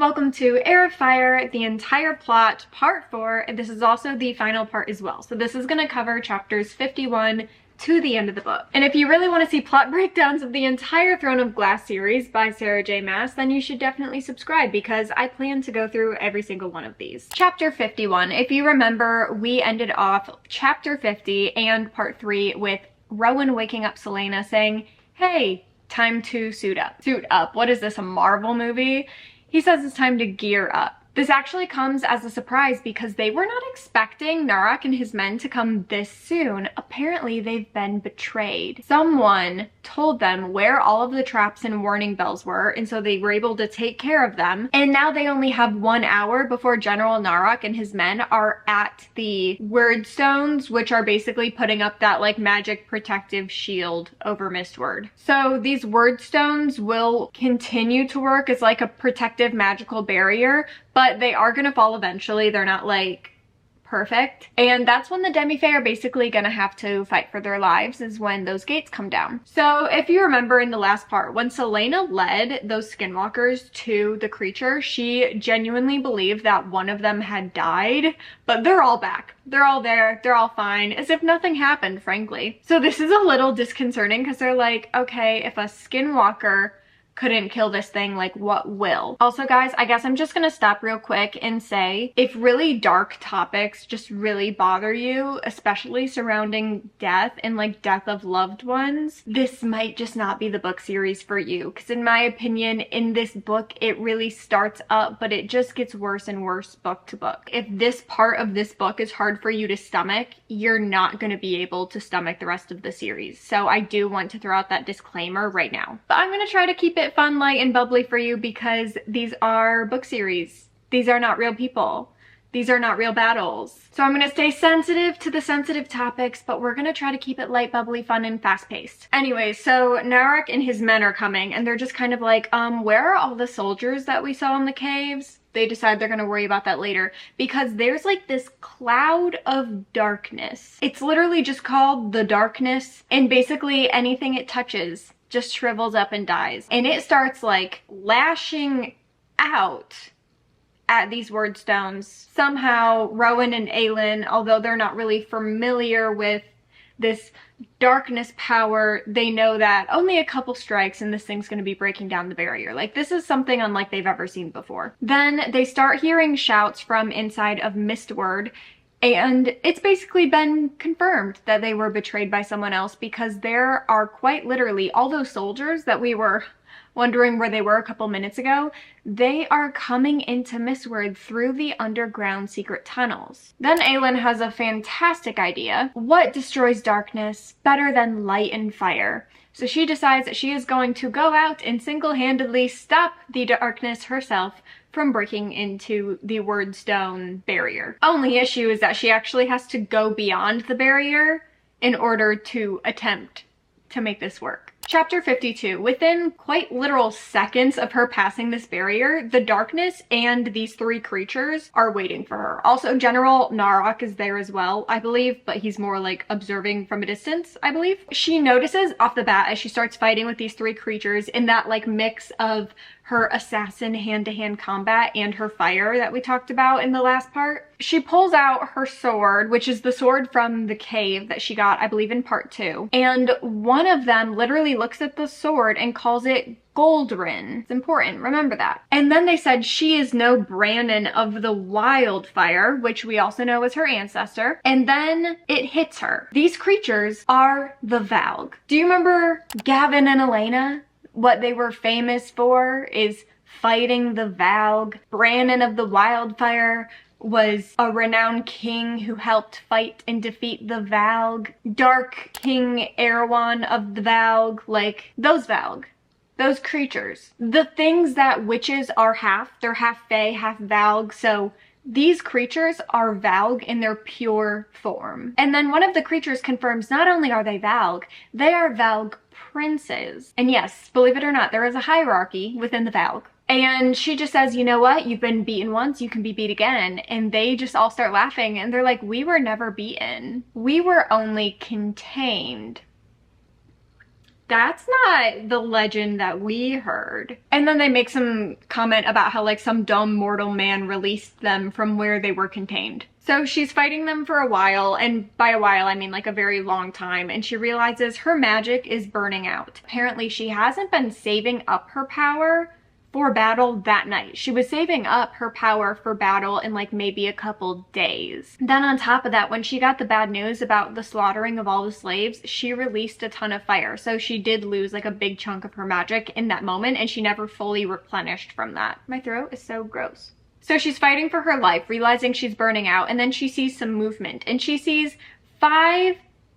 Welcome to Heir of Fire, the entire plot, part 4, and this is also the final part as well. So this is going to cover chapters 51 to the end of the book. And if you really want to see plot breakdowns of the entire Throne of Glass series by Sarah J. Maas, then you should definitely subscribe because I plan to go through every single one of these. Chapter 51. If you remember, we ended off chapter 50 and part 3 with Rowan waking up Celaena saying, "Hey, time to suit up." Suit up. What is this, a Marvel movie? He says it's time to gear up. This actually comes as a surprise because they were not expecting Narok and his men to come this soon. Apparently, they've been betrayed. Someone told them where all of the traps and warning bells were, and so they were able to take care of them. And now they only have 1 hour before General Narok and his men are at the word stones, which are basically putting up that like magic protective shield over Mistward. So these word stones will continue to work as like a protective magical barrier, but they are gonna fall eventually. They're not like perfect. And that's when the Demi-Fae are basically gonna have to fight for their lives, is when those gates come down. So if you remember in the last part, when Celaena led those skinwalkers to the creature, she genuinely believed that one of them had died, but they're all back. They're all there, they're all fine, as if nothing happened, frankly. So this is a little disconcerting because they're like, okay, if a skinwalker couldn't kill this thing, like what will? Also guys, I guess I'm just gonna stop real quick and say, if really dark topics just really bother you, especially surrounding death and like death of loved ones, this might just not be the book series for you. Because in my opinion, in this book, it really starts up, but it just gets worse and worse book to book. If this part of this book is hard for you to stomach, you're not gonna be able to stomach the rest of the series. So I do want to throw out that disclaimer right now. But I'm gonna try to keep it fun, light, and bubbly for you because these are book series. These are not real people. These are not real battles. So I'm gonna stay sensitive to the sensitive topics, but we're gonna try to keep it light, bubbly, fun, and fast-paced. Anyway, so Narok and his men are coming, and they're just kind of like, where are all the soldiers that we saw in the caves? They decide they're gonna worry about that later because there's like this cloud of darkness. It's literally just called the darkness, and basically anything it touches just shrivels up and dies. And it starts like lashing out at these word stones. Somehow Rowan and Aelin, although they're not really familiar with this darkness power, they know that only a couple strikes and this thing's gonna be breaking down the barrier. Like, this is something unlike they've ever seen before. Then they start hearing shouts from inside of Mistward, and it's basically been confirmed that they were betrayed by someone else because there are quite literally all those soldiers that we were wondering where they were a couple minutes ago. They are coming into Mistward through the underground secret tunnels. Then Aelin has a fantastic idea. What destroys darkness better than light and fire? So she decides that she is going to go out and single-handedly stop the darkness herself from breaking into the wordstone barrier. Only issue is that she actually has to go beyond the barrier in order to attempt to make this work. Chapter 52. Within quite literal seconds of her passing this barrier, the darkness and these 3 creatures are waiting for her. Also, General Narok is there as well, I believe, but he's more like observing from a distance, I believe. She notices off the bat as she starts fighting with these 3 creatures in that like mix of her assassin hand-to-hand combat and her fire that we talked about in the last part. She pulls out her sword, which is the sword from the cave that she got, I believe, in part 2. And one of them literally looks at the sword and calls it Goldrin. It's important, remember that. And then they said she is no Brandon of the Wildfire, which we also know is her ancestor. And then it hits her. These creatures are the Valg. Do you remember Gavin and Elena? What they were famous for is fighting the Valg. Brandon of the Wildfire was a renowned king who helped fight and defeat the Valg. Dark King Erwan of the Valg, like those Valg. Those creatures. The things that witches are half, they're half fae, half Valg, so these creatures are Valg in their pure form. And then one of the creatures confirms not only are they Valg, they are Valg princes. And yes, believe it or not, there is a hierarchy within the Valg. And she just says, you know what, you've been beaten once, you can be beat again. And they just all start laughing and they're like, we were never beaten. We were only contained. that's not the legend that we heard. And then they make some comment about how like some dumb mortal man released them from where they were contained. So she's fighting them for a while, and by a while I mean like a very long time, and she realizes her magic is burning out. Apparently she hasn't been saving up her power for battle that night. She was saving up her power for battle in like maybe a couple days. Then on top of that, when she got the bad news about the slaughtering of all the slaves, she released a ton of fire. So she did lose like a big chunk of her magic in that moment, and she never fully replenished from that. My throat is so gross. So she's fighting for her life, realizing she's burning out, and then she sees some movement, and she sees 5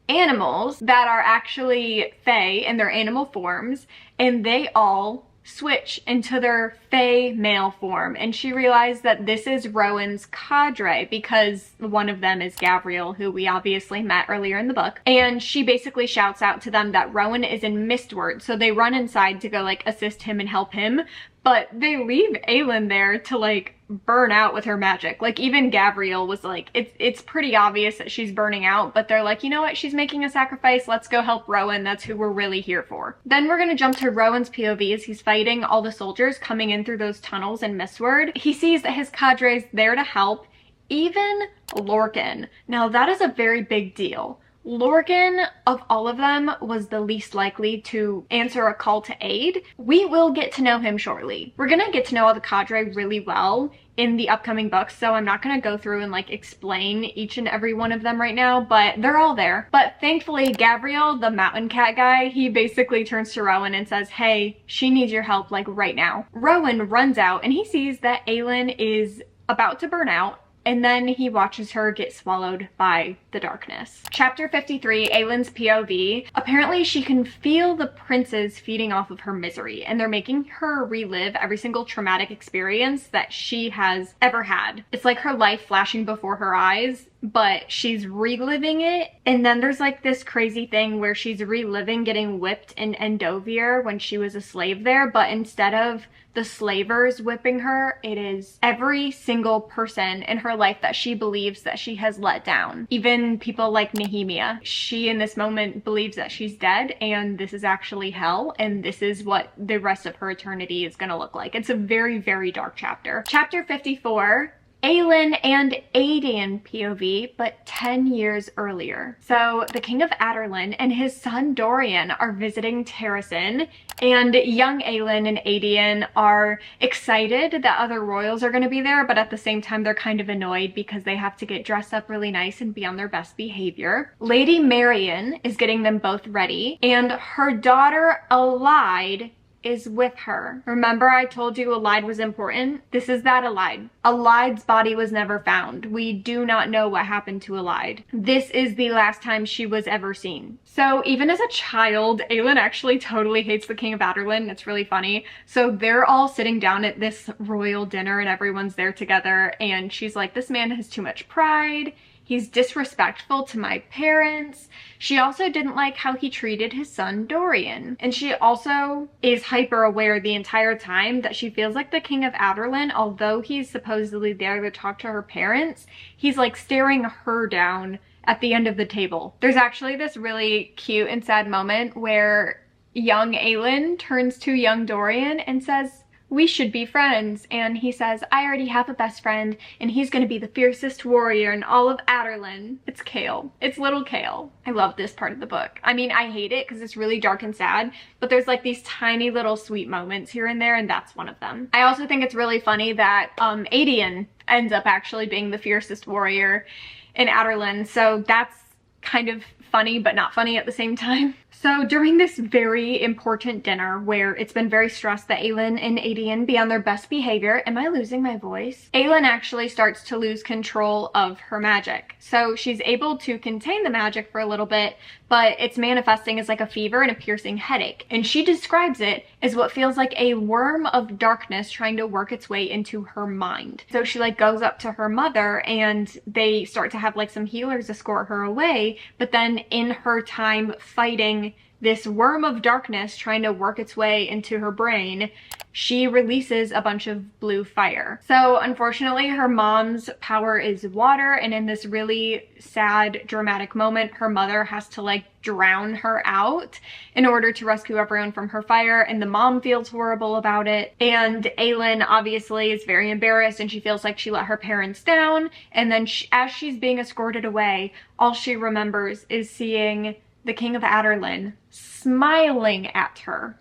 animals that are actually fae in their animal forms, and they all switch into their fae male form. And she realized that this is Rowan's cadre, because one of them is Gabriel, who we obviously met earlier in the book. And she basically shouts out to them that Rowan is in Mistward, so they run inside to go like assist him and help him, but they leave Aelin there to like burn out with her magic. Like even Gabriel was like, it's pretty obvious that she's burning out, but they're like, you know what, she's making a sacrifice, let's go help Rowan, that's who we're really here for. Then we're gonna jump to Rowan's POV as he's fighting all the soldiers coming in through those tunnels in Mistward. He sees that his cadre is there to help, even Lorcan. Now that is a very big deal. Lorcan, of all of them, was the least likely to answer a call to aid. We will get to know him shortly. We're gonna get to know all the cadre really well in the upcoming books, so I'm not gonna go through and like explain each and every one of them right now, but they're all there. But thankfully, Gabriel, the mountain cat guy, he basically turns to Rowan and says, hey, she needs your help like right now. Rowan runs out and he sees that Aelin is about to burn out, and then he watches her get swallowed by the darkness. Chapter 53, Aelin's POV. Apparently she can feel the princes feeding off of her misery, and they're making her relive every single traumatic experience that she has ever had. It's like her life flashing before her eyes, but she's reliving it. And then there's like this crazy thing where she's reliving getting whipped in Endovier when she was a slave there, but instead of the slavers whipping her, it is every single person in her life that she believes that she has let down. Even people like Nehemia. She in this moment believes that she's dead, and this is actually hell, and this is what the rest of her eternity is gonna look like. It's a very, very dark chapter. Chapter 54, Aelin and Aedian POV, but 10 years earlier. So the king of Aderlin and his son Dorian are visiting Terrasen, and young Aelin and Aedian are excited that other royals are going to be there, but at the same time they're kind of annoyed because they have to get dressed up really nice and be on their best behavior. Lady Marion is getting them both ready, and her daughter Alide is with her. Remember I told you Alide was important? This is that Alide. Alide's body was never found. We do not know what happened to Alide. This is the last time she was ever seen. So even as a child, Aelin actually totally hates the king of Aderlin. It's really funny. So they're all sitting down at this royal dinner and everyone's there together, and she's like, this man has too much pride. He's disrespectful to my parents. She also didn't like how he treated his son Dorian. And she also is hyper aware the entire time that she feels like the king of Aderlin, although he's supposedly there to talk to her parents, he's like staring her down at the end of the table. There's actually this really cute and sad moment where young Aelin turns to young Dorian and says, we should be friends. And he says, I already have a best friend, and he's gonna be the fiercest warrior in all of Aderlin. It's Kale. It's little Kale. I love this part of the book. I mean, I hate it because it's really dark and sad, but there's like these tiny little sweet moments here and there, and that's one of them. I also think it's really funny that Aedian ends up actually being the fiercest warrior in Aderlin, so that's kind of funny but not funny at the same time. So during this very important dinner where it's been very stressed that Aelin and Aedian be on their best behavior, am I losing my voice? Aelin actually starts to lose control of her magic. So she's able to contain the magic for a little bit, but it's manifesting as like a fever and a piercing headache. And she describes it as what feels like a worm of darkness trying to work its way into her mind. So she like goes up to her mother and they start to have like some healers escort her away, but then in her time fighting this worm of darkness trying to work its way into her brain, she releases a bunch of blue fire. So unfortunately, her mom's power is water, and in this really sad, dramatic moment, her mother has to like drown her out in order to rescue everyone from her fire, and the mom feels horrible about it. And Aelin obviously is very embarrassed, and she feels like she let her parents down. And then as she's being escorted away, all she remembers is seeing the King of Aderlin smiling at her.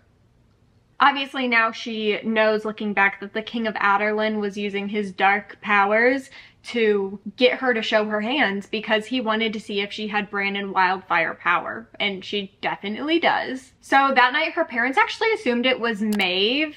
Obviously now she knows, looking back, that the King of Aderlin was using his dark powers to get her to show her hands because he wanted to see if she had Brandon wildfire power, and she definitely does. So that night her parents actually assumed it was Maeve,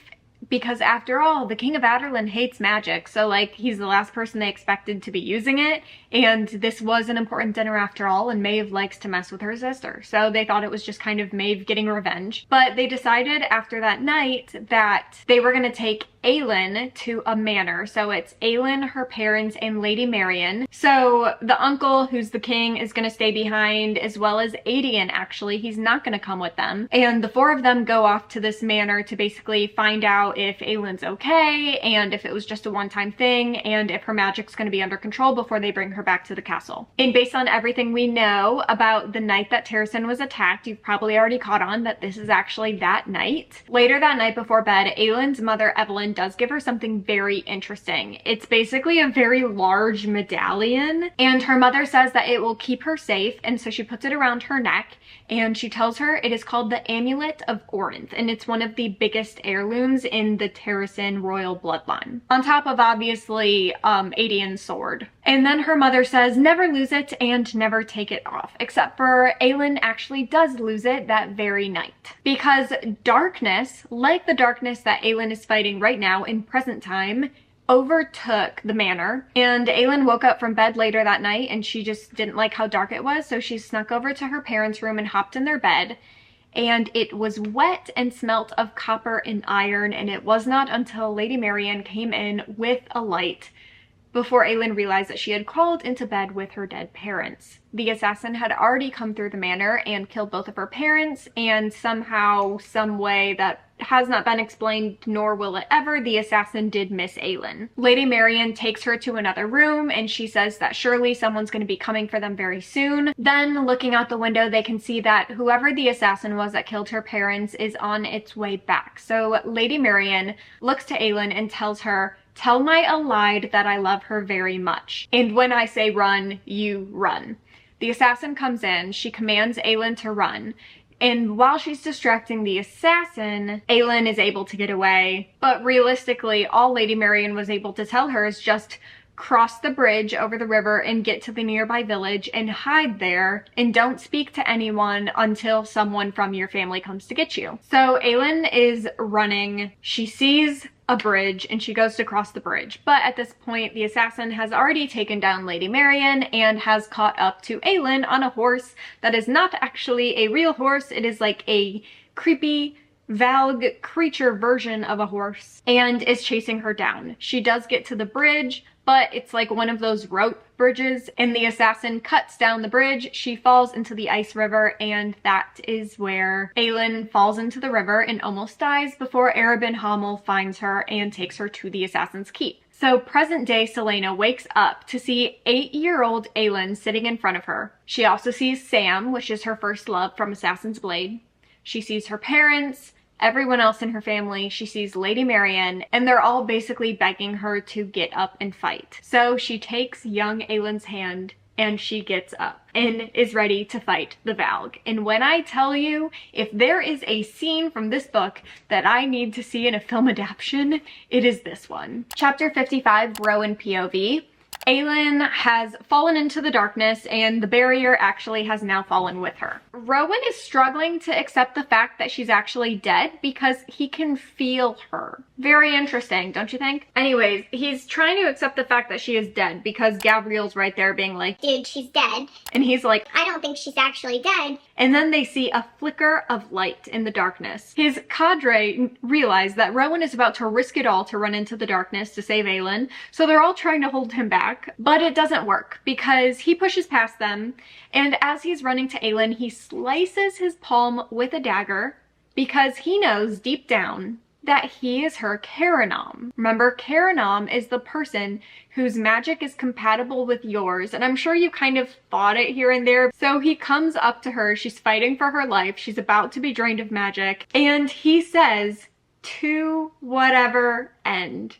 because after all, the King of Aderlin hates magic, so like he's the last person they expected to be using it, and this was an important dinner after all, and Maeve likes to mess with her sister, so they thought it was just kind of Maeve getting revenge. But they decided after that night that they were going to take Aelin to a manor. So it's Aelin, her parents, and Lady Marion. So the uncle, who's the king, is going to stay behind, as well as Dorian. Actually, he's not going to come with them. And the four of them go off to this manor to basically find out if Aelin's okay, and if it was just a one-time thing, and if her magic's going to be under control before they bring her back to the castle. And based on everything we know about the night that Terrasen was attacked, you've probably already caught on that this is actually that night. Later that night before bed, Aelin's mother, Evelyn, does give her something very interesting. It's basically a very large medallion, and her mother says that it will keep her safe, and so she puts it around her neck, and she tells her it is called the Amulet of Orynth, and it's one of the biggest heirlooms in the Terrasen royal bloodline, on top of obviously Dorian's sword. And then her mother says never lose it and never take it off, except for Aelin actually does lose it that very night, because darkness, like the darkness that Aelin is fighting right now in present time, overtook the manor. And Aelin woke up from bed later that night, and she just didn't like how dark it was, so she snuck over to her parents' room and hopped in their bed, and it was wet and smelt of copper and iron. And it was not until Lady Marion came in with a light before Aelin realized that she had crawled into bed with her dead parents. The assassin had already come through the manor and killed both of her parents, and somehow, some way that has not been explained, nor will it ever, the assassin did miss Aelin. Lady Marion takes her to another room, and she says that surely someone's going to be coming for them very soon. Then, looking out the window, they can see that whoever the assassin was that killed her parents is on its way back. So Lady Marion looks to Aelin and tells her, "Tell my allied that I love her very much. And when I say run, you run." The assassin comes in, she commands Aelin to run, and while she's distracting the assassin, Aelin is able to get away. But realistically, all Lady Marion was able to tell her is just cross the bridge over the river and get to the nearby village and hide there, and don't speak to anyone until someone from your family comes to get you. So Aelin is running. She sees a bridge and she goes to cross the bridge, but at this point the assassin has already taken down Lady Marion and has caught up to Aelin on a horse that is not actually a real horse. It is like a creepy Valg creature version of a horse, and is chasing her down. She does get to the bridge, but it's like one of those rope bridges, and the assassin cuts down the bridge. She falls into the ice river, and that is where Aelin falls into the river and almost dies before Arobin Hamel finds her and takes her to the assassin's keep. So present day Selena wakes up to see 8-year-old Aelin sitting in front of her. She also sees Sam, which is her first love from Assassin's Blade. She sees her parents, everyone else in her family. She sees Lady Marion, and they're all basically begging her to get up and fight. So she takes young Aelin's hand and she gets up and is ready to fight the Valg. And when I tell you, if there is a scene from this book that I need to see in a film adaptation, it is this one. Chapter 55, Rowan POV. Aelin has fallen into the darkness, and the barrier actually has now fallen with her. Rowan is struggling to accept the fact that she's actually dead because he can feel her. Very interesting, don't you think? Anyways, he's trying to accept the fact that she is dead because Gabriel's right there being like, "Dude, she's dead." And he's like, "I don't think she's actually dead." And then they see a flicker of light in the darkness. His cadre realize that Rowan is about to risk it all to run into the darkness to save Aelin, so they're all trying to hold him back. But it doesn't work because he pushes past them, and as he's running to Aelin, he slices his palm with a dagger because he knows deep down that he is her Karanom. Remember, Karanom is the person whose magic is compatible with yours, and I'm sure you kind of thought it here and there. So he comes up to her, she's fighting for her life, she's about to be drained of magic, and he says, "To whatever end."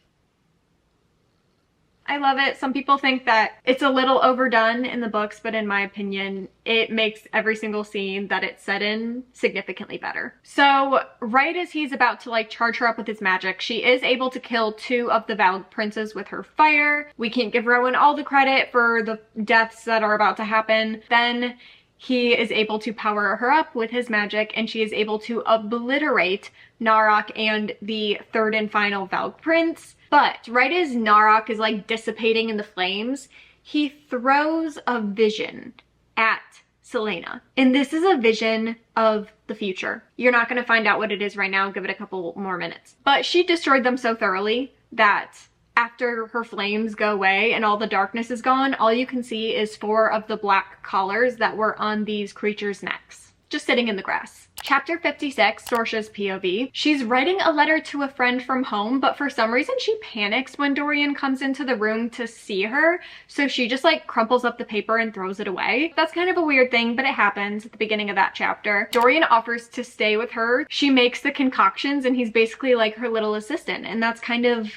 I love it. Some people think that it's a little overdone in the books, but in my opinion, it makes every single scene that it's set in significantly better. So right as he's about to like charge her up with his magic, she is able to kill 2 of the Valg princes with her fire. We can't give Rowan all the credit for the deaths that are about to happen. Then he is able to power her up with his magic, and she is able to obliterate Narok and the 3rd and final Valg prince. But right as Narok is like dissipating in the flames, he throws a vision at Celaena. And this is a vision of the future. You're not going to find out what it is right now. Give it a couple more minutes. But she destroyed them so thoroughly that after her flames go away and all the darkness is gone, all you can see is 4 of the black collars that were on these creatures' necks, just sitting in the grass. Chapter 56, Sorsha's POV. She's writing a letter to a friend from home, but for some reason she panics when Dorian comes into the room to see her, so she just like crumples up the paper and throws it away. That's kind of a weird thing, but it happens at the beginning of that chapter. Dorian offers to stay with her. She makes the concoctions and he's basically like her little assistant, and that's kind of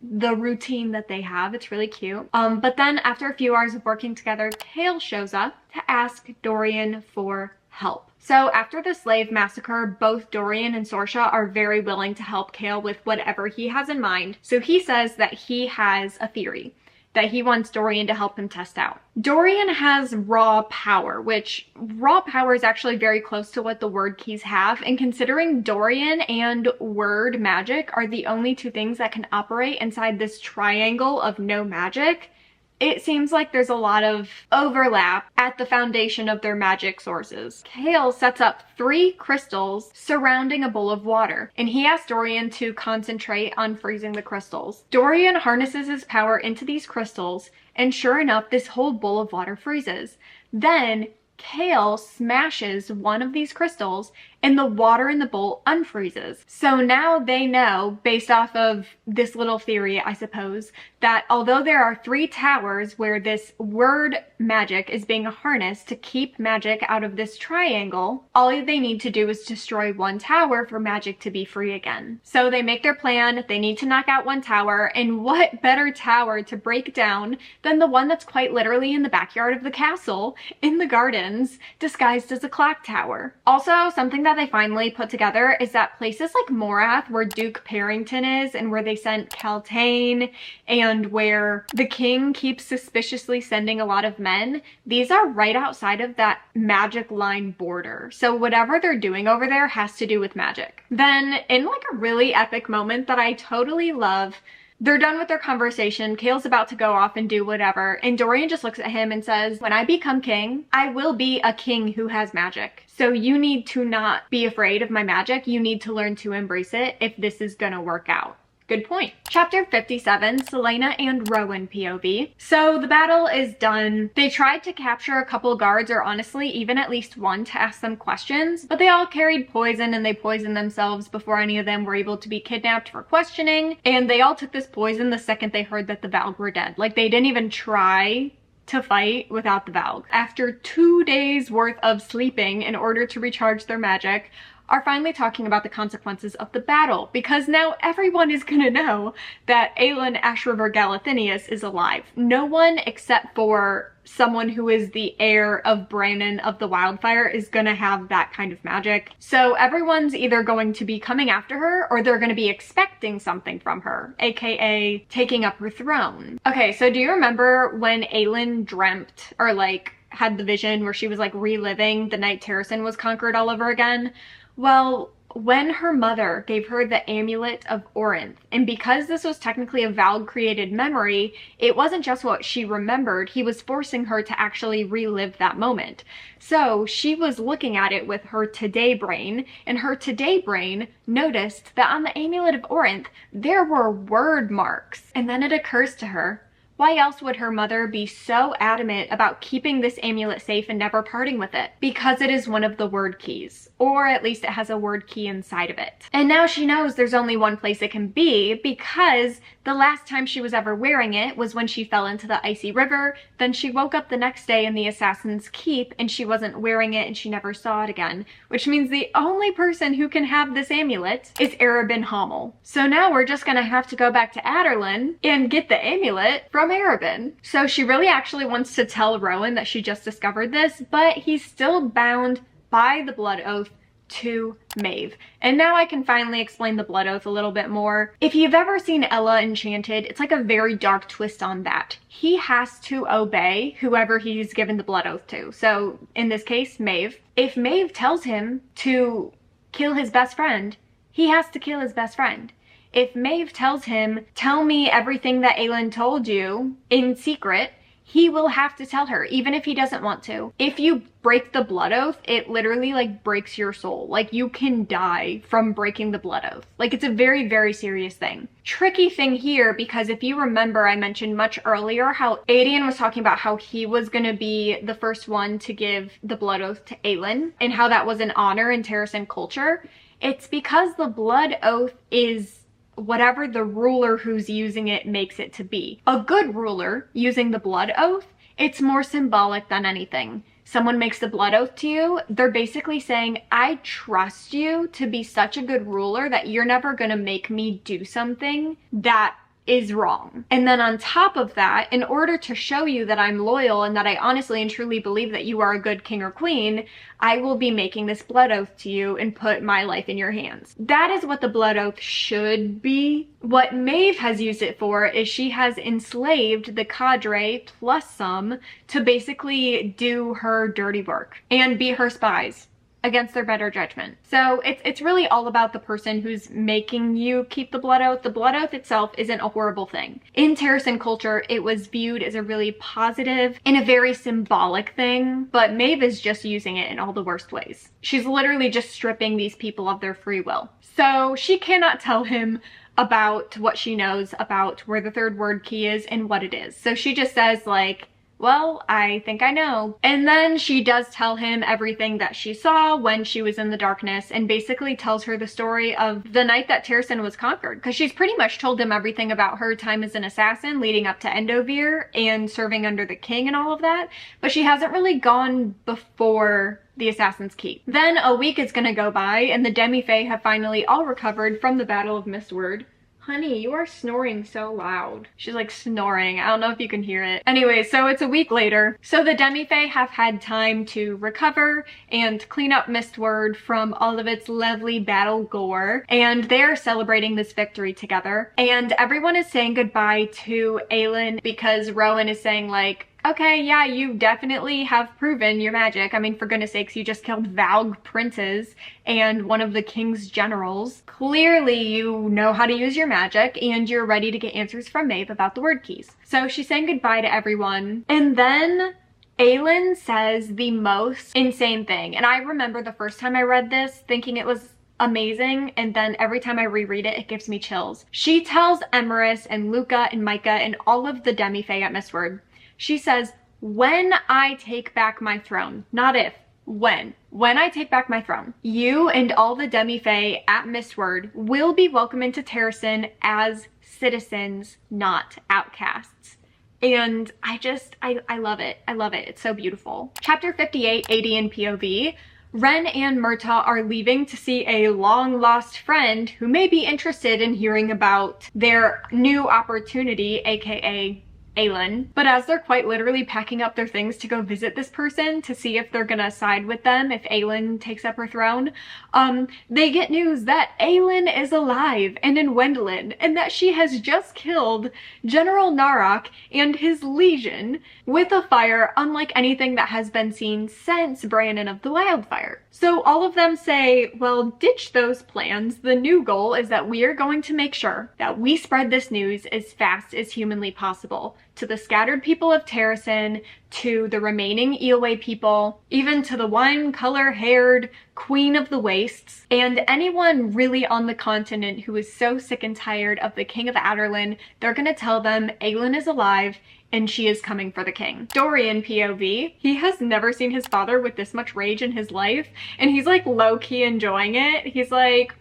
the routine that they have. It's really cute. But then after a few hours of working together, Chaol shows up to ask Dorian for help. So after the slave massacre, both Dorian and Sorsha are very willing to help Chaol with whatever he has in mind. So he says that he has a theory that he wants Dorian to help him test out. Dorian has raw power, which raw power is actually very close to what the word keys have. And considering Dorian and word magic are the only 2 things that can operate inside this triangle of no magic, it seems like there's a lot of overlap at the foundation of their magic sources. Chaol sets up 3 crystals surrounding a bowl of water, and he asks Dorian to concentrate on freezing the crystals. Dorian harnesses his power into these crystals, and sure enough, this whole bowl of water freezes. Then Chaol smashes one of these crystals and the water in the bowl unfreezes. So now they know, based off of this little theory, I suppose, that although there are 3 towers where this word magic is being harnessed to keep magic out of this triangle, all they need to do is destroy 1 tower for magic to be free again. So they make their plan. They need to knock out 1 tower, and what better tower to break down than the one that's quite literally in the backyard of the castle, in the gardens, disguised as a clock tower. Also, something that they finally put together is that places like Morath, where Duke Parrington is, and where they sent Kaltane, and where the king keeps suspiciously sending a lot of men, these are right outside of that magic line border. So whatever they're doing over there has to do with magic. Then, in like a really epic moment that I totally love, they're done with their conversation. Chaol's about to go off and do whatever, and Dorian just looks at him and says, "When I become king, I will be a king who has magic. So you need to not be afraid of my magic. You need to learn to embrace it if this is gonna work out." Good point. Chapter 57, Celaena and Rowan POV. So the battle is done. They tried to capture a couple guards, or honestly, even at least 1 to ask them questions, but they all carried poison and they poisoned themselves before any of them were able to be kidnapped for questioning. And they all took this poison the second they heard that the Valg were dead. Like, they didn't even try to fight without the Valg. After 2 days worth of sleeping in order to recharge their magic, are finally talking about the consequences of the battle, because now everyone is gonna know that Aelin Ashriver Galathinius is alive. No one except for someone who is the heir of Brannon of the Wildfire is gonna have that kind of magic. So everyone's either going to be coming after her, or they're gonna be expecting something from her, aka taking up her throne. Okay, so do you remember when Aelin dreamt, or like had the vision where she was like reliving the night Terrasen was conquered all over again? Well, when her mother gave her the Amulet of Orynth, and because this was technically a Valg-created memory, it wasn't just what she remembered, he was forcing her to actually relive that moment. So she was looking at it with her today brain, and her today brain noticed that on the Amulet of Orynth, there were word marks. And then it occurs to her, Why else would her mother be so adamant about keeping this amulet safe and never parting with it? Because it is one of the word keys, or at least it has a word key inside of it. And now she knows there's only one place it can be, because the last time she was ever wearing it was when she fell into the icy river. Then she woke up the next day in the Assassin's Keep and she wasn't wearing it and she never saw it again, which means the only person who can have this amulet is Arobin Hommel. So now we're just gonna have to go back to Aderlin and get the amulet from Arobin. So she really actually wants to tell Rowan that she just discovered this, but he's still bound by the blood oath to Maeve. And now I can finally explain the blood oath a little bit more. If you've ever seen Ella Enchanted, it's like a very dark twist on that. He has to obey whoever he's given the blood oath to. So in this case, Maeve. If Maeve tells him to kill his best friend, he has to kill his best friend. If Maeve tells him, tell me everything that Aelin told you in secret, he will have to tell her, even if he doesn't want to. If you break the blood oath, it literally like breaks your soul. Like you can die from breaking the blood oath. Like it's a very, very serious thing. Tricky thing here, because if you remember, I mentioned much earlier how Dorian was talking about how he was gonna be the first one to give the blood oath to Aelin and how that was an honor in Terrasen culture. It's because the blood oath is whatever the ruler who's using it makes it to be. A good ruler using the blood oath, it's more symbolic than anything. Someone makes the blood oath to you, they're basically saying, I trust you to be such a good ruler that you're never gonna make me do something that is wrong. And then on top of that, in order to show you that I'm loyal and that I honestly and truly believe that you are a good king or queen, I will be making this blood oath to you and put my life in your hands. That is what the blood oath should be. What Maeve has used it for is she has enslaved the cadre plus some to basically do her dirty work and be her spies against their better judgment. So it's really all about the person who's making you keep the blood oath. The blood oath itself isn't a horrible thing. In Terrasen culture, it was viewed as a really positive and a very symbolic thing, but Maeve is just using it in all the worst ways. She's literally just stripping these people of their free will. So she cannot tell him about what she knows about where the third word key is and what it is. So she just says like, well, I think I know. And then she does tell him everything that she saw when she was in the darkness and basically tells her the story of the night that Terrasen was conquered. Because she's pretty much told him everything about her time as an assassin leading up to Endovir and serving under the king and all of that. But she hasn't really gone before the Assassin's Keep. Then a week is gonna go by and the Demi-Fae have finally all recovered from the Battle of Mistward. Honey, you are snoring so loud. She's like snoring. I don't know if you can hear it. Anyway, so it's a week later. So the Demi-Fae have had time to recover and clean up Mistward from all of its lovely battle gore. And they're celebrating this victory together. And everyone is saying goodbye to Aelin because Rowan is saying like, okay, yeah, you definitely have proven your magic. I mean, for goodness sakes, you just killed Valg princes and one of the king's generals. Clearly, you know how to use your magic and you're ready to get answers from Maeve about the word keys. So she's saying goodbye to everyone. And then Aelin says the most insane thing. And I remember the first time I read this thinking it was amazing, and then every time I reread it, it gives me chills. She tells Emerys and Luca and Micah and all of the Demi-Fae at Mistward, she says, when I take back my throne, not if, when I take back my throne, you and all the Demi-Fae at Mistward will be welcome into Terrasen as citizens, not outcasts. And I love it. I love it. It's so beautiful. Chapter 58, Aedian POV. Ren and Murtaugh are leaving to see a long-lost friend who may be interested in hearing about their new opportunity, aka Aelin. But as they're quite literally packing up their things to go visit this person to see if they're gonna side with them if Aelin takes up her throne, they get news that Aelin is alive and in Wendelin, and that she has just killed General Narok and his legion with a fire unlike anything that has been seen since Brandon of the Wildfire. So all of them say, well, ditch those plans. The new goal is that we are going to make sure that we spread this news as fast as humanly possible to the scattered people of Terrasen, to the remaining Eoway people, even to the wine-color-haired Queen of the Wastes, and anyone really on the continent who is so sick and tired of the King of Adarlan. They're gonna tell them Aelin is alive and she is coming for the king. Dorian POV, he has never seen his father with this much rage in his life, and he's like low-key enjoying it. He's like,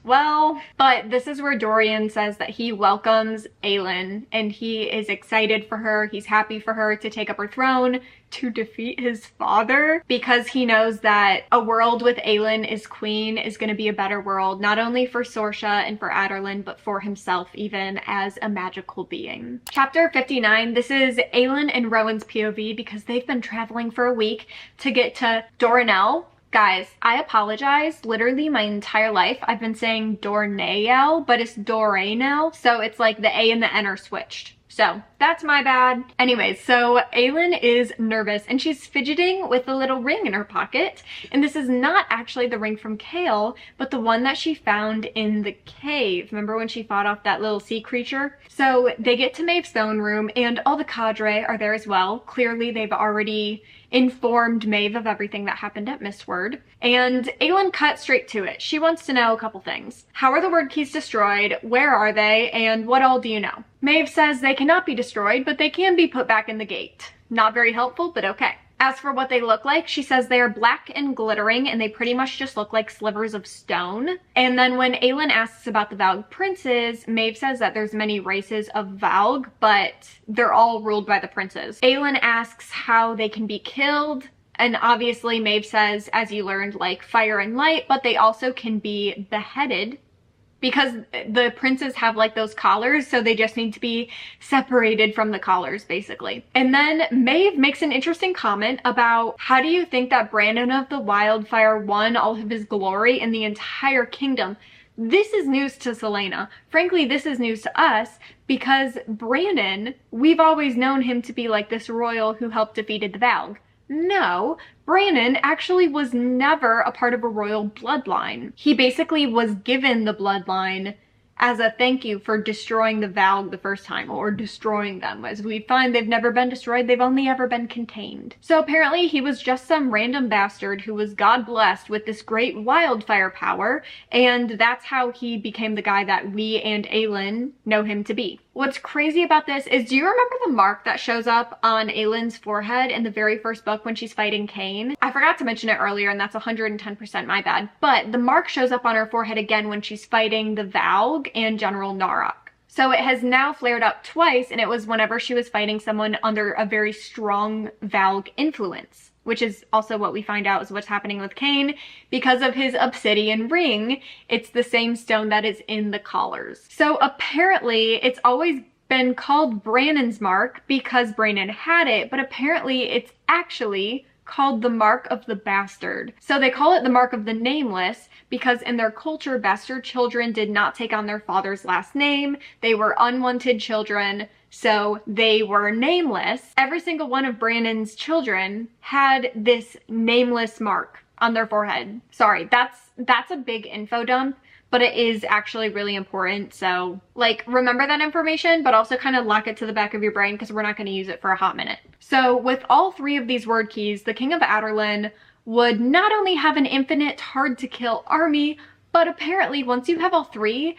well, but this is where Dorian says that he welcomes Aelin and he is excited for her. He's happy for her to take up her throne, to defeat his father, because he knows that a world with Aelin as queen is going to be a better world, not only for Sorsha and for Adarlan, but for himself even as a magical being. Chapter 59, this is Aelin and Rowan's POV because they've been traveling for a week to get to Dorinel. Guys, I apologize. Literally my entire life I've been saying Dornael, but it's Doranel, so it's like the A and the N are switched. So that's my bad. Anyways, so Aelin is nervous and she's fidgeting with a little ring in her pocket. And this is not actually the ring from Chaol, but the one that she found in the cave. Remember when she fought off that little sea creature? So they get to Maeve's throne room and all the cadre are there as well. Clearly they've already informed Maeve of everything that happened at Mistward. And Aelin cut straight to it. She wants to know a couple things. How are the word keys destroyed? Where are they? And what all do you know? Maeve says they cannot be destroyed, but they can be put back in the gate. Not very helpful, but okay. As for what they look like, she says they are black and glittering and they pretty much just look like slivers of stone. And then when Aelin asks about the Valg princes, Maeve says that there's many races of Valg, but they're all ruled by the princes. Aelin asks how they can be killed. And obviously Maeve says, as you learned, like fire and light, but they also can be beheaded, because the princes have like those collars, so they just need to be separated from the collars, basically. And then Maeve makes an interesting comment about, how do you think that Brandon of the Wildfire won all of his glory in the entire kingdom? This is news to Celaena. Frankly, this is news to us because Brandon, we've always known him to be like this royal who helped defeated the Valg. No, Brandon actually was never a part of a royal bloodline. He basically was given the bloodline as a thank you for destroying the Valg the first time, or destroying them. As we find, they've never been destroyed, they've only ever been contained. So apparently he was just some random bastard who was God blessed with this great wildfire power, and that's how he became the guy that we and Aelin know him to be. What's crazy about this is, do you remember the mark that shows up on Aelin's forehead in the very first book when she's fighting Cain? I forgot to mention it earlier, and that's 110% my bad. But the mark shows up on her forehead again when she's fighting the Valg and General Narok. So it has now flared up twice, and it was whenever she was fighting someone under a very strong Valg influence, which is also what we find out is what's happening with Cain. Because of his obsidian ring, it's the same stone that is in the collars. So apparently it's always been called Brandon's mark because Brandon had it, but apparently it's actually called the Mark of the Bastard. So they call it the Mark of the Nameless because in their culture, bastard children did not take on their father's last name. They were unwanted children, so they were nameless. Every single one of Brandon's children had this nameless mark on their forehead. Sorry, that's a big info dump, but it is actually really important. So like, remember that information, but also kind of lock it to the back of your brain because we're not going to use it for a hot minute. So with all three of these word keys, the King of Adarlan would not only have an infinite hard to kill army, but apparently once you have all three,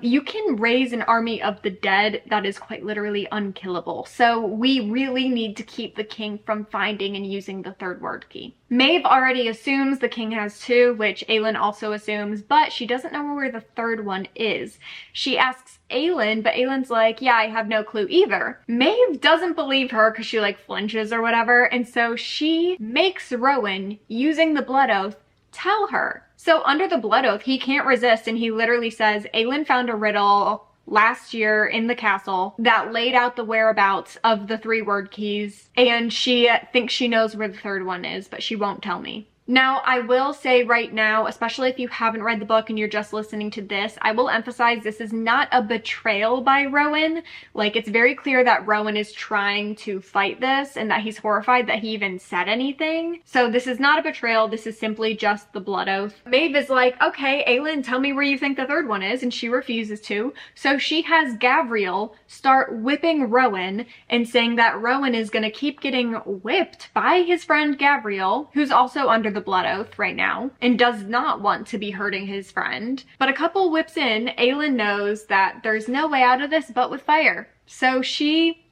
you can raise an army of the dead that is quite literally unkillable. So we really need to keep the king from finding and using the third word key. Maeve already assumes the king has two, which Aelin also assumes, but she doesn't know where the third one is. She asks Aelin, but Aelin's like, yeah, I have no clue either. Maeve doesn't believe her because she like flinches or whatever, and so she makes Rowan, using the blood oath, tell her. So under the blood oath, he can't resist, and he literally says, Aelin found a riddle last year in the castle that laid out the whereabouts of the three word keys, and she thinks she knows where the third one is, but she won't tell me. Now, I will say right now, especially if you haven't read the book and you're just listening to this, I will emphasize this is not a betrayal by Rowan. Like, it's very clear that Rowan is trying to fight this and that he's horrified that he even said anything. So this is not a betrayal. This is simply just the blood oath. Maeve is like, okay, Aelin, tell me where you think the third one is, and she refuses to. So she has Gavriel start whipping Rowan and saying that Rowan is gonna keep getting whipped by his friend Gavriel, who's also under the blood oath right now and does not want to be hurting his friend. But a couple whips in, Aelin knows that there's no way out of this but with fire. So she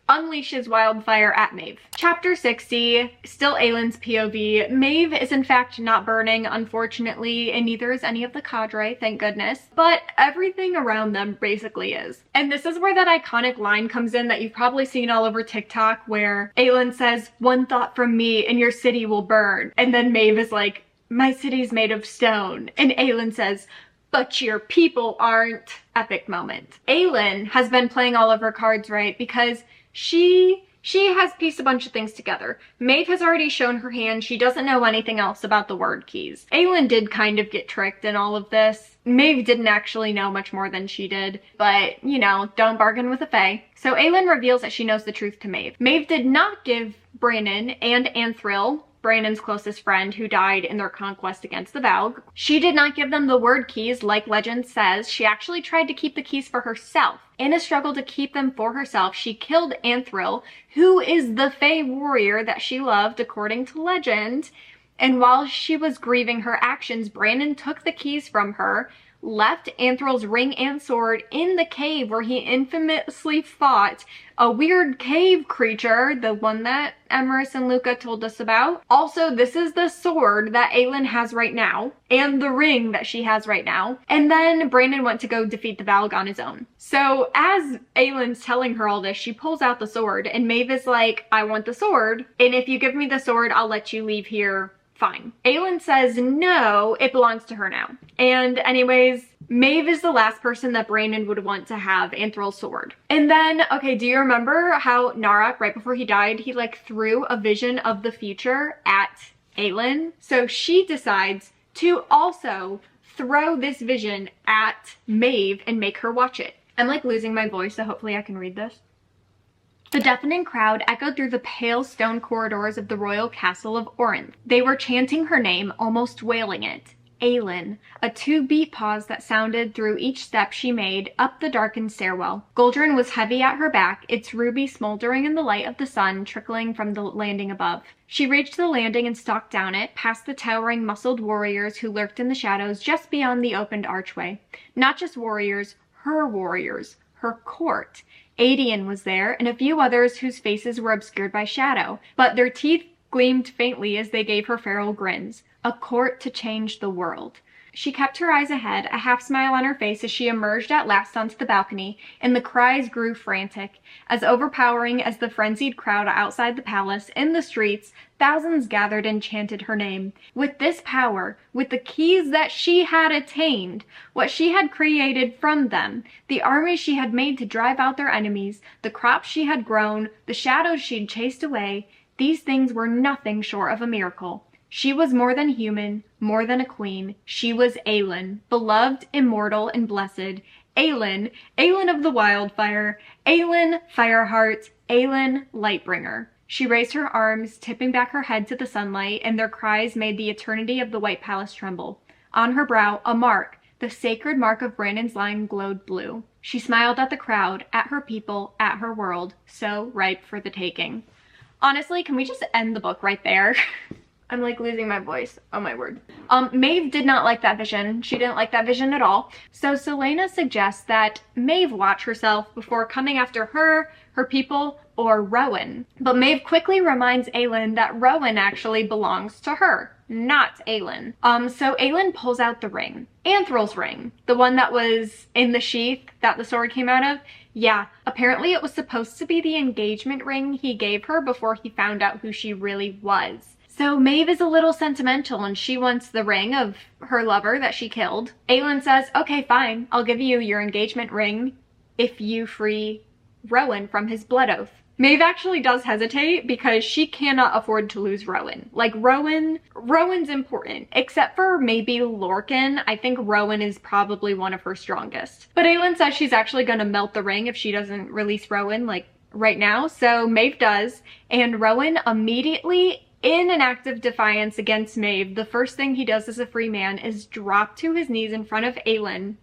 unleashes wildfire at Maeve. Chapter 60, still Aelin's POV. Maeve is in fact not burning, unfortunately, and neither is any of the cadre, thank goodness. But everything around them basically is. And this is where that iconic line comes in that you've probably seen all over TikTok, where Aelin says, "One thought from me and your city will burn." And then Maeve is like, "My city's made of stone." And Aelin says, "But your people aren't." Epic moment. Aelin has been playing all of her cards right because she has pieced a bunch of things together. Maeve has already shown her hand. She doesn't know anything else about the word keys. Aelin did kind of get tricked in all of this. Maeve didn't actually know much more than she did, but, you know, don't bargain with a fae. So Aelin reveals that she knows the truth to Maeve. Maeve did not give Brannon and Anthril, Brannon's closest friend who died in their conquest against the Valg. She did not give them the word keys like legend says. She actually tried to keep the keys for herself. In a struggle to keep them for herself, she killed Anthril, who is the fae warrior that she loved according to legend. And while she was grieving her actions, Brannon took the keys from her, left Anthril's ring and sword in the cave where he infamously fought a weird cave creature, the one that Emerys and Luca told us about. Also, this is the sword that Aelin has right now, and the ring that she has right now. And then Brannon went to go defeat the Valg on his own. So as Aelin's telling her all this, she pulls out the sword, and Maeve is like, "I want the sword, and if you give me the sword, I'll let you leave here fine." Aelin says no, it belongs to her now. And anyways, Maeve is the last person that Brannon would want to have Anthril's sword. And then, okay, do you remember how Narok, right before he died, he like threw a vision of the future at Aelin? So she decides to also throw this vision at Maeve and make her watch it. I'm like losing my voice, so hopefully I can read this. The deafening crowd echoed through the pale stone corridors of the royal castle of Orynth. They were chanting her name, almost wailing it. Aelin, a two-beat pause that sounded through each step she made up the darkened stairwell. Goldrin was heavy at her back, its ruby smoldering in the light of the sun trickling from the landing above. She reached the landing and stalked down it, past the towering muscled warriors who lurked in the shadows just beyond the opened archway. Not just warriors, her court. Adian was there, and a few others whose faces were obscured by shadow, but their teeth gleamed faintly as they gave her feral grins. A court to change the world. She kept her eyes ahead, a half-smile on her face as she emerged at last onto the balcony, and the cries grew frantic. As overpowering as the frenzied crowd outside the palace, in the streets, thousands gathered and chanted her name. With this power, with the keys that she had attained, what she had created from them, the armies she had made to drive out their enemies, the crops she had grown, the shadows she'd chased away, these things were nothing short of a miracle. She was more than human, more than a queen. She was Aelin, beloved, immortal, and blessed. Aelin, Aelin of the wildfire, Aelin, Fireheart, Aelin, Lightbringer. She raised her arms, tipping back her head to the sunlight, and their cries made the eternity of the White Palace tremble. On her brow, a mark, the sacred mark of Brannon's line, glowed blue. She smiled at the crowd, at her people, at her world, so ripe for the taking. Honestly, can we just end the book right there? I'm like losing my voice. Oh my word. Maeve did not like that vision. She didn't like that vision at all. So Selena suggests that Maeve watch herself before coming after her, her people, or Rowan. But Maeve quickly reminds Aelin that Rowan actually belongs to her, not Aelin. So Aelin pulls out the ring. Anthril's ring. The one that was in the sheath that the sword came out of. Yeah, apparently it was supposed to be the engagement ring he gave her before he found out who she really was. So Maeve is a little sentimental and she wants the ring of her lover that she killed. Aelin says, okay, fine, I'll give you your engagement ring if you free Rowan from his blood oath. Maeve actually does hesitate because she cannot afford to lose Rowan. Like, Rowan's important. Except for maybe Lorcan, I think Rowan is probably one of her strongest. But Aelin says she's actually gonna melt the ring if she doesn't release Rowan, like, right now. So Maeve does, and Rowan immediately, in an act of defiance against Maeve, the first thing he does as a free man is drop to his knees in front of Aelin,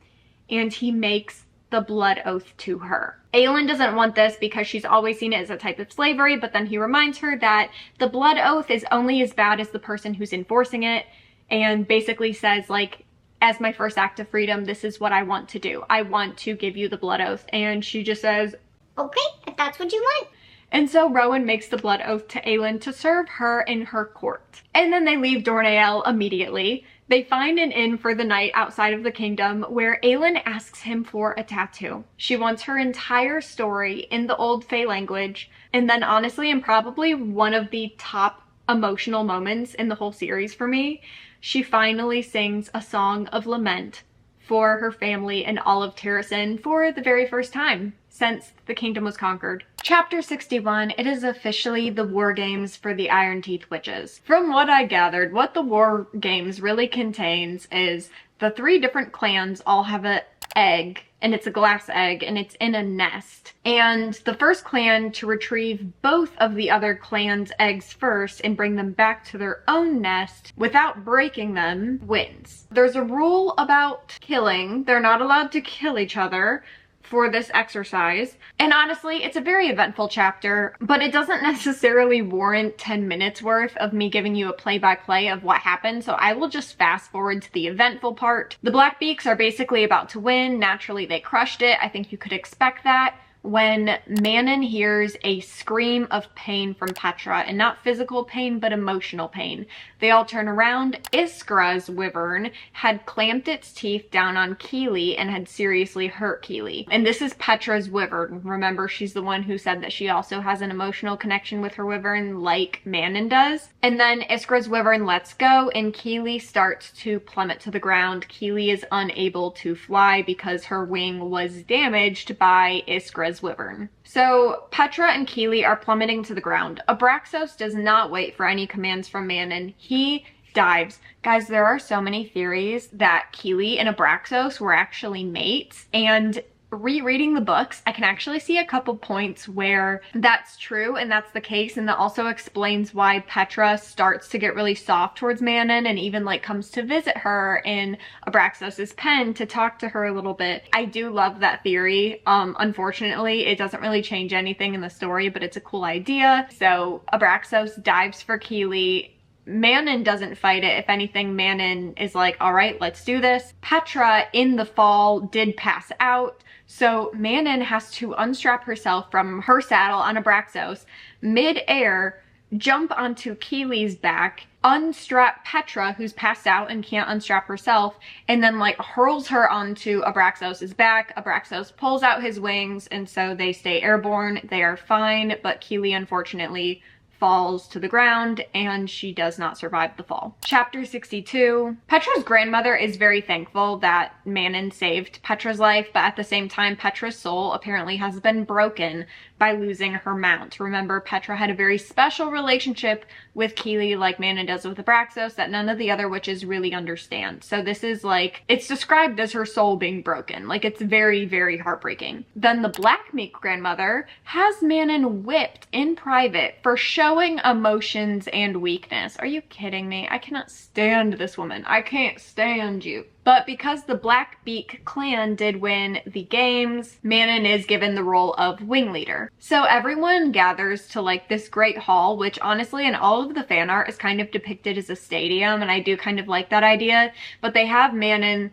and he makes the blood oath to her. Aelin doesn't want this because she's always seen it as a type of slavery, but then he reminds her that the blood oath is only as bad as the person who's enforcing it, and basically says, like, as my first act of freedom, this is what I want to do. I want to give you the blood oath. And she just says, okay, if that's what you want. And so Rowan makes the blood oath to Aelin to serve her in her court. And then they leave Dornael immediately. They find an inn for the night outside of the kingdom where Aelin asks him for a tattoo. She wants her entire story in the Old Fae language, and then honestly, and probably one of the top emotional moments in the whole series for me, she finally sings a song of lament for her family and all of Terrasen for the very first time since the kingdom was conquered. Chapter 61, it is officially the war games for the Iron Teeth Witches. From what I gathered, what the war games really contains is the 3 different clans all have an egg, and it's a glass egg, and it's in a nest. And the first clan to retrieve both of the other clan's eggs first and bring them back to their own nest without breaking them wins. There's a rule about killing. They're not allowed to kill each other for this exercise. And honestly, it's a very eventful chapter, but it doesn't necessarily warrant 10 minutes worth of me giving you a play-by-play of what happened, so I will just fast forward to the eventful part. The Blackbeaks are basically about to win. Naturally, they crushed it. I think you could expect that. When Manon hears a scream of pain from Petra, and not physical pain, but emotional pain, they all turn around. Iskra's wyvern had clamped its teeth down on Keely and had seriously hurt Keely. And this is Petra's wyvern. Remember, she's the one who said that she also has an emotional connection with her wyvern like Manon does. And then Iskra's wyvern lets go, and Keely starts to plummet to the ground. Keely is unable to fly because her wing was damaged by Iskra's wyvern. So Petra and Keely are plummeting to the ground. Abraxos does not wait for any commands from Manon. He dives. Guys, there are so many theories that Keely and Abraxos were actually mates, and rereading the books, I can actually see a couple points where that's true and that's the case, and that also explains why Petra starts to get really soft towards Manon and even like comes to visit her in Abraxos's pen to talk to her a little bit. I do love that theory. Unfortunately, it doesn't really change anything in the story, but it's a cool idea. So Abraxos dives for Keely. Manon doesn't fight it. If anything, Manon is like, all right, let's do this. Petra in the fall did pass out, so Manon has to unstrap herself from her saddle on Abraxos, mid-air, jump onto Keely's back, unstrap Petra, who's passed out and can't unstrap herself, and then like hurls her onto Abraxos's back. Abraxos pulls out his wings, and so they stay airborne. They are fine, but Keely unfortunately falls to the ground, and she does not survive the fall. Chapter 62. Petra's grandmother is very thankful that Manon saved Petra's life, but at the same time, Petra's soul apparently has been broken by losing her mount. Remember, Petra had a very special relationship with Keely, like Manon does with Abraxos, that none of the other witches really understand. So this is like, it's described as her soul being broken. Like, it's very, very heartbreaking. Then the Blackmeek grandmother has Manon whipped in private for showing emotions and weakness. Are you kidding me? I cannot stand this woman. I can't stand you. But because the Blackbeak clan did win the games, Manon is given the role of wing leader. So everyone gathers to like this great hall, which honestly in all of the fan art is kind of depicted as a stadium, and I do kind of like that idea. But they have Manon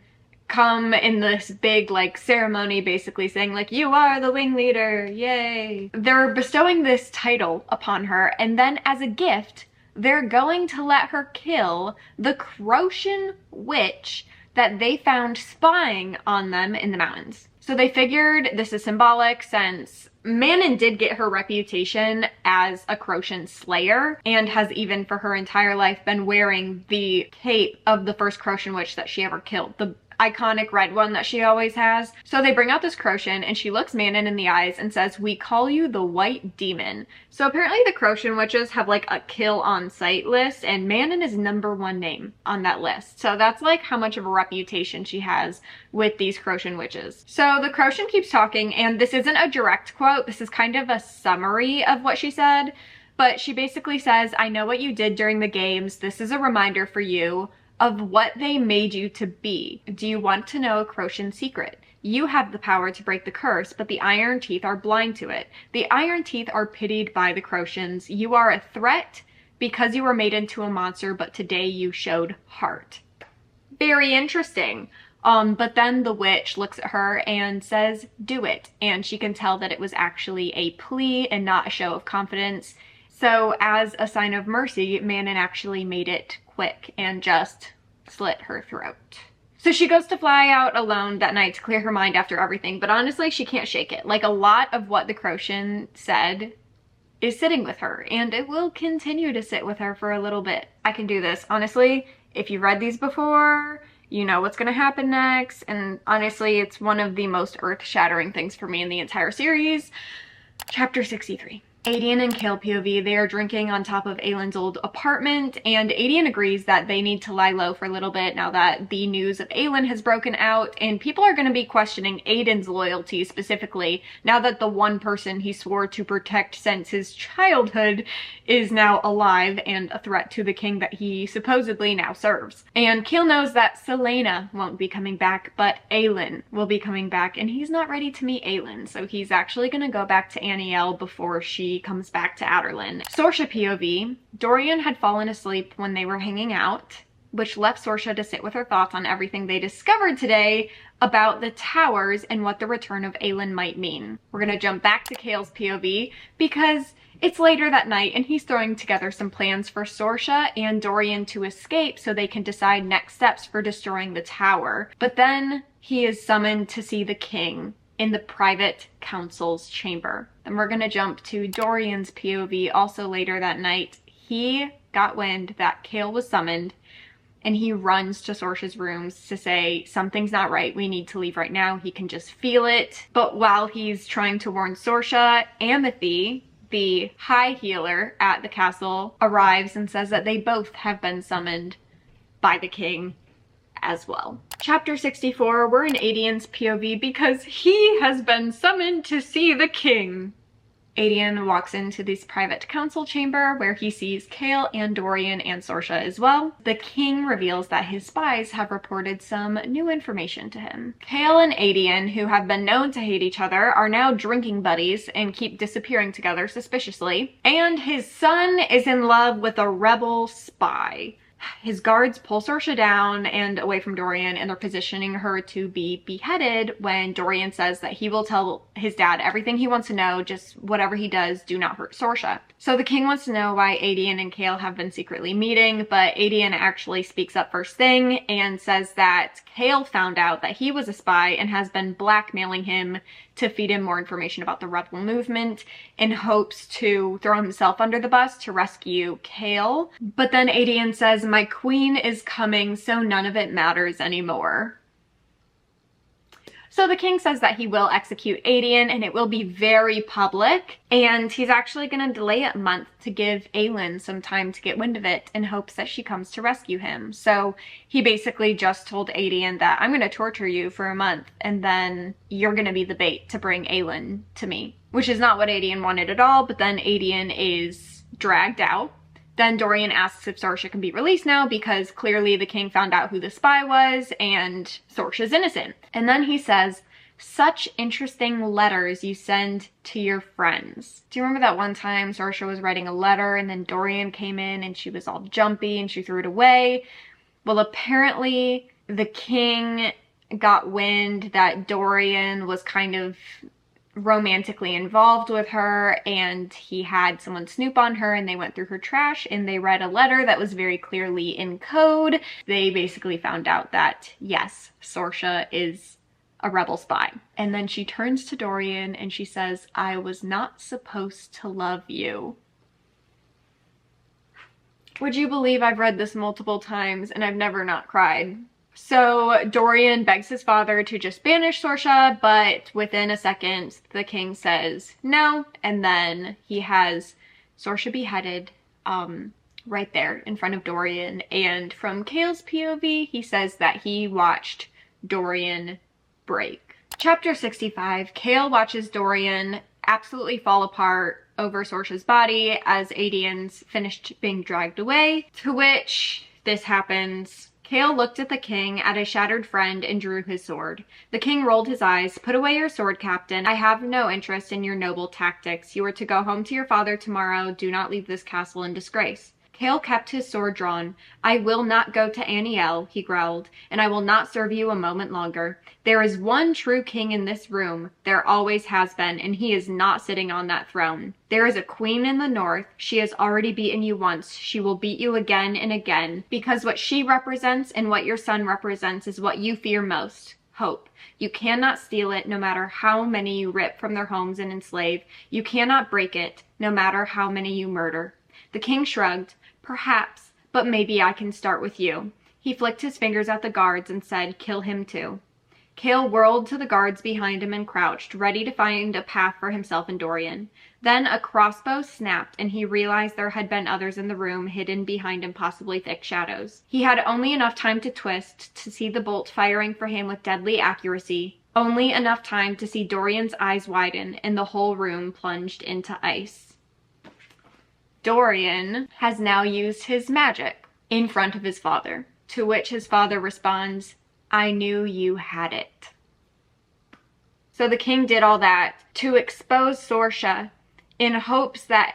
come in this big like ceremony basically saying like, you are the wing leader, yay. They're bestowing this title upon her, and then as a gift, they're going to let her kill the Crocian witch that they found spying on them in the mountains. So they figured this is symbolic since Manon did get her reputation as a Crocian slayer, and has even for her entire life been wearing the cape of the first Crocian witch that she ever killed. iconic red one that she always has. So they bring out this Crochan and she looks Manon in the eyes and says, "We call you the White Demon." So apparently the Crochan witches have like a kill on sight list, and Manon is #1 name on that list. So that's like how much of a reputation she has with these Crochan witches. So the Crochan keeps talking, and this isn't a direct quote, this is kind of a summary of what she said, but she basically says, "I know what you did during the games. This is a reminder for you of what they made you to be. Do you want to know a Crochan secret? You have the power to break the curse, but the Iron Teeth are blind to it. The Iron Teeth are pitied by the Crochans. You are a threat because you were made into a monster, but today you showed heart." Very interesting. But then the witch looks at her and says, "Do it." And she can tell that it was actually a plea and not a show of confidence. So as a sign of mercy, Manon actually made it quick and just slit her throat. So she goes to fly out alone that night to clear her mind after everything, but honestly, she can't shake it. Like, a lot of what the Crochan said is sitting with her, and it will continue to sit with her for a little bit. I can do this. Honestly, if you've read these before, you know what's going to happen next, and honestly, it's one of the most earth-shattering things for me in the entire series. Chapter 63. Aelin and Chaol POV, they are drinking on top of Aelin's old apartment, and Aelin agrees that they need to lie low for a little bit now that the news of Aelin has broken out, and people are going to be questioning Aiden's loyalty specifically now that the one person he swore to protect since his childhood is now alive and a threat to the king that he supposedly now serves. And Chaol knows that Celaena won't be coming back, but Aelin will be coming back, and he's not ready to meet Aelin, so he's actually going to go back to Anielle before she comes back to Outerland. Sorsha POV, Dorian had fallen asleep when they were hanging out, which left Sorsha to sit with her thoughts on everything they discovered today about the towers and what the return of Aelin might mean. We're gonna jump back to Chaol's POV because it's later that night and he's throwing together some plans for Sorsha and Dorian to escape so they can decide next steps for destroying the tower. But then he is summoned to see the king in the private council's chamber. And we're gonna jump to Dorian's POV also later that night. He got wind that Chaol was summoned and he runs to Sorsha's rooms to say, "Something's not right, we need to leave right now." He can just feel it. But while he's trying to warn Sorsha, Amethy, the high healer at the castle, arrives and says that they both have been summoned by the king as well. Chapter 64, we're in Aedian's POV because he has been summoned to see the king. Aedian walks into this private council chamber where he sees Chaol and Dorian and Sorsha as well. The king reveals that his spies have reported some new information to him. Chaol and Aedian, who have been known to hate each other, are now drinking buddies and keep disappearing together suspiciously. And his son is in love with a rebel spy. His guards pull Sorsha down and away from Dorian, and they're positioning her to be beheaded when Dorian says that he will tell his dad everything he wants to know, just whatever he does, do not hurt Sorsha. So the king wants to know why Aedian and Chaol have been secretly meeting, but Aedian actually speaks up first thing and says that Chaol found out that he was a spy and has been blackmailing him to feed him more information about the rebel movement in hopes to throw himself under the bus to rescue Chaol. But then Aedian says, "My queen is coming, so none of it matters anymore." So the king says that he will execute Aedian and it will be very public, and he's actually going to delay it a month to give Aelin some time to get wind of it in hopes that she comes to rescue him. So he basically just told Aedian that, "I'm going to torture you for a month and then you're going to be the bait to bring Aelin to me," which is not what Aedian wanted at all. But then Aedian is dragged out. Then Dorian asks if Sorsha can be released now because clearly the king found out who the spy was and Sorsha's innocent. And then he says, "Such interesting letters you send to your friends." Do you remember that one time Sorsha was writing a letter and then Dorian came in and she was all jumpy and she threw it away? Well, apparently the king got wind that Dorian was kind of romantically involved with her and he had someone snoop on her, and they went through her trash and they read a letter that was very clearly in code. They basically found out that yes, Sorsha is a rebel spy. And then she turns to Dorian and she says, "I was not supposed to love you." Would you believe I've read this multiple times and I've never not cried? So Dorian begs his father to just banish Sorsha, but within a second, the king says no, and then he has Sorsha beheaded right there in front of Dorian. And from Chaol's POV, he says that he watched Dorian break. Chapter 65, Chaol watches Dorian absolutely fall apart over Sorsha's body as Adians finished being dragged away, to which this happens. Chaol looked at the king, at a shattered friend, and drew his sword. The king rolled his eyes. "Put away your sword, captain. I have no interest in your noble tactics. You are to go home to your father tomorrow. Do not leave this castle in disgrace." Chaol kept his sword drawn. "I will not go to Aniel," he growled, "and I will not serve you a moment longer. There is one true king in this room. There always has been, and he is not sitting on that throne. There is a queen in the north. She has already beaten you once. She will beat you again and again, because what she represents and what your son represents is what you fear most. Hope. You cannot steal it, no matter how many you rip from their homes and enslave. You cannot break it, no matter how many you murder." The king shrugged. "Perhaps, but maybe I can start with you." He flicked his fingers at the guards and said, "Kill him too." Chaol whirled to the guards behind him and crouched, ready to find a path for himself and Dorian. Then a crossbow snapped, and he realized there had been others in the room, hidden behind impossibly thick shadows. He had only enough time to twist, to see the bolt firing for him with deadly accuracy. Only enough time to see Dorian's eyes widen, and the whole room plunged into ice. Dorian has now used his magic in front of his father, to which his father responds, "I knew you had it." So the king did all that to expose Sorsha in hopes that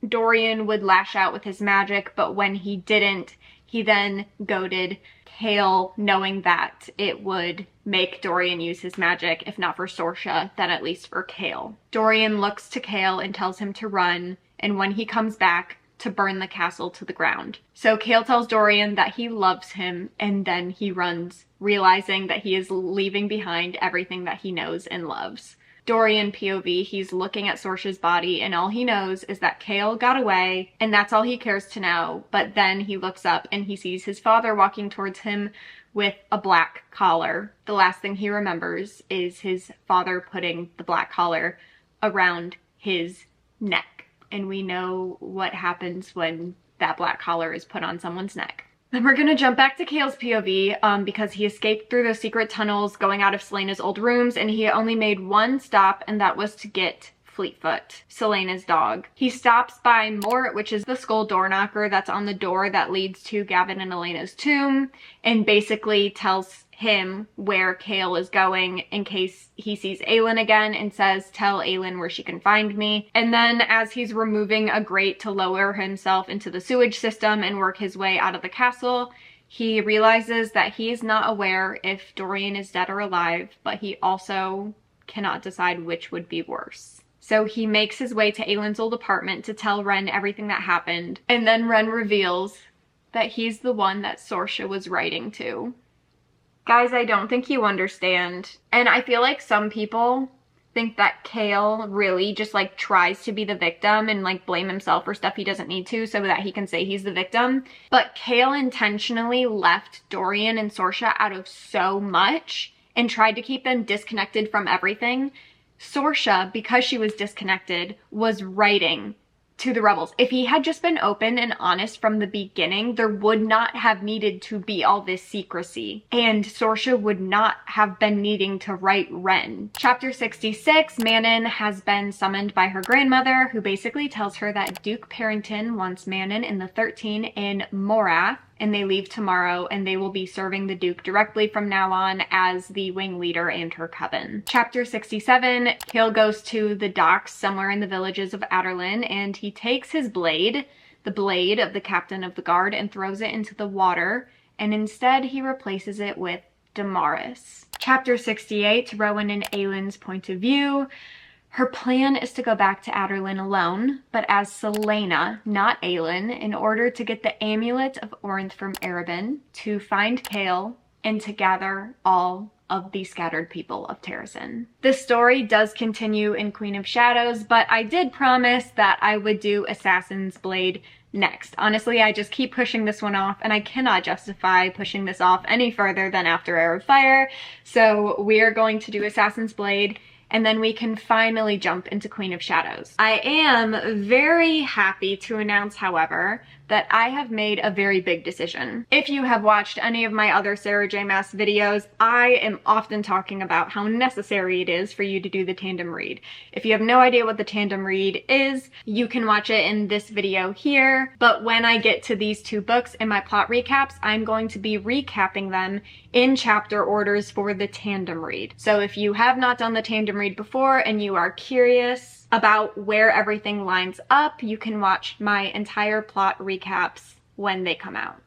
Dorian would lash out with his magic, but when he didn't, he then goaded Chaol, knowing that it would make Dorian use his magic, if not for Sorsha, then at least for Chaol. Dorian looks to Chaol and tells him to run, and when he comes back, to burn the castle to the ground. So Chaol tells Dorian that he loves him, and then he runs, realizing that he is leaving behind everything that he knows and loves. Dorian POV, he's looking at Sorsha's body, and all he knows is that Chaol got away, and that's all he cares to know. But then he looks up and he sees his father walking towards him with a black collar. The last thing he remembers is his father putting the black collar around his neck. And we know what happens when that black collar is put on someone's neck. Then we're gonna jump back to Chaol's POV because he escaped through those secret tunnels going out of Celaena's old rooms, and he only made one stop, and that was to get Fleetfoot, Celaena's dog. He stops by Mort, which is the skull door knocker that's on the door that leads to Gavin and Elena's tomb, and basically tells him where Chaol is going in case he sees Aelin again, and says, "Tell Aelin where she can find me." And then as he's removing a grate to lower himself into the sewage system and work his way out of the castle, he realizes that he is not aware if Dorian is dead or alive, but he also cannot decide which would be worse. So he makes his way to Aelin's old apartment to tell Ren everything that happened, and then Ren reveals that he's the one that Sorsha was writing to. Guys, I don't think you understand. And I feel like some people think that Chaol really just like tries to be the victim and like blame himself for stuff he doesn't need to so that he can say he's the victim. But Chaol intentionally left Dorian and Sorsha out of so much and tried to keep them disconnected from everything. Sorsha, because she was disconnected, was writing to the rebels. If he had just been open and honest from the beginning, there would not have needed to be all this secrecy. And Sorsha would not have been needing to write Ren. Chapter 66, Manon has been summoned by her grandmother, who basically tells her that Duke Parrington wants Manon and the 13 in Morath, and they leave tomorrow, and they will be serving the Duke directly from now on as the wing leader and her coven. Chapter 67, Chaol goes to the docks somewhere in the villages of Aderlin, and he takes his blade, the blade of the captain of the guard, and throws it into the water, and instead he replaces it with Damaris. Chapter 68, Rowan and Aelin's point of view. Her plan is to go back to Aderlin alone, but as Celaena, not Aelin, in order to get the Amulet of Orynth from Erebin, to find Chaol, and to gather all of the scattered people of Terrasen. The story does continue in Queen of Shadows, but I did promise that I would do Assassin's Blade next. Honestly, I just keep pushing this one off, and I cannot justify pushing this off any further than after Heir of Fire. So we are going to do Assassin's Blade, and then we can finally jump into Queen of Shadows. I am very happy to announce, however, that I have made a very big decision. If you have watched any of my other Sarah J. Maas videos, I am often talking about how necessary it is for you to do the tandem read. If you have no idea what the tandem read is, you can watch it in this video here, but when I get to these two books in my plot recaps, I'm going to be recapping them in chapter orders for the tandem read. So if you have not done the tandem read before and you are curious about where everything lines up, you can watch my entire plot recaps when they come out.